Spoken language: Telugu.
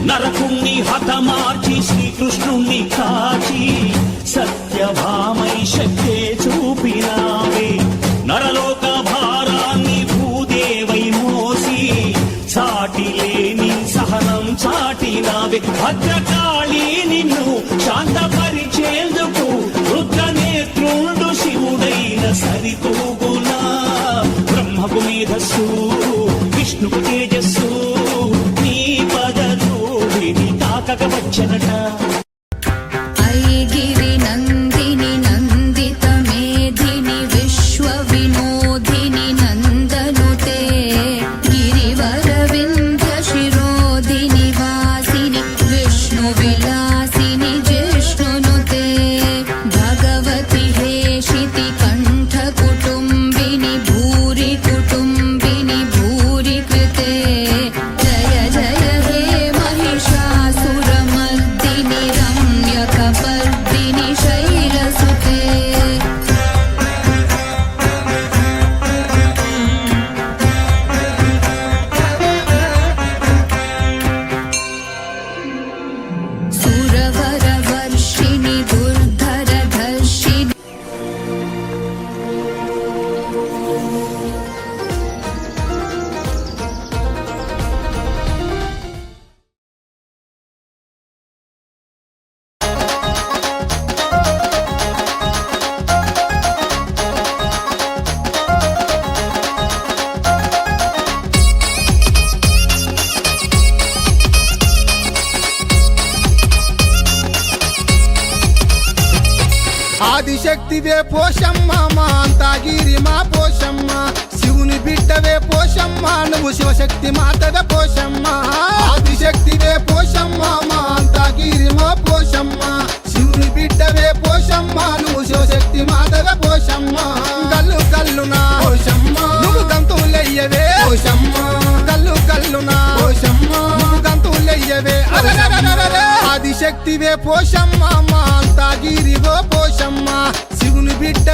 నరకుణ్ణి హతమార్చి శ్రీకృష్ణుణ్ణి కాచి సత్యభామై శక్తే చూపినావే నరలోక భారాన్ని భూదేవై మోసి సాటి లేని సహనం చాటినావే భద్రకాళి నిన్ను శాంతపరిచేందుకు రుద్రనేత్రుండు శివుడైన సరితూగునా బ్రహ్మకు మేధస్సు విష్ణుకు తేజస్సు నీ పదధూళిని తాకక వచ్చనట ఐగిరి నందిని నందిత మేధిని విశ్వ వినోదిని నందనుతే గిరివర వింధ్య శిరోధిని వాసిని విష్ణు విలాసిని జిష్ణునుతే భగవతి హేషితి కంఠ కుటుంబిని భూరి కుటుంబిని భూరి కృతే జయ జయ హే महिषासुरमर्दिनि रम्यकपर्दिनि शैलसुते सुरवरवर्षिणि दुर्धरधर्षिणि ఆదిశక్తివే పోషమ్మ మా అంతాగిరి మా పోషమ్మ శివుని బిడ్డవే పోషమ్మ నువ్వు శివశక్తి మాతవే పోషమ్మ ఆదిశక్తివే పోషమ్మ మా అంతాగిరి మా పోషమ్మ శివుని బిడ్డవే పోషమ్మ నువ్వు శివశక్తి మాతవే పోషమ్మ కల్లు కల్లునా పోషమ్మ నువ్వు గంతులయ్యవే పోషమ్మ కల్లు కల్లునా పోషమ్మ నువ్వు గంతులయ్యవే ఆదిశక్తివే పోషమ్మ మా అంతాగిరి పోషమ్మ శివుని బిడ్డ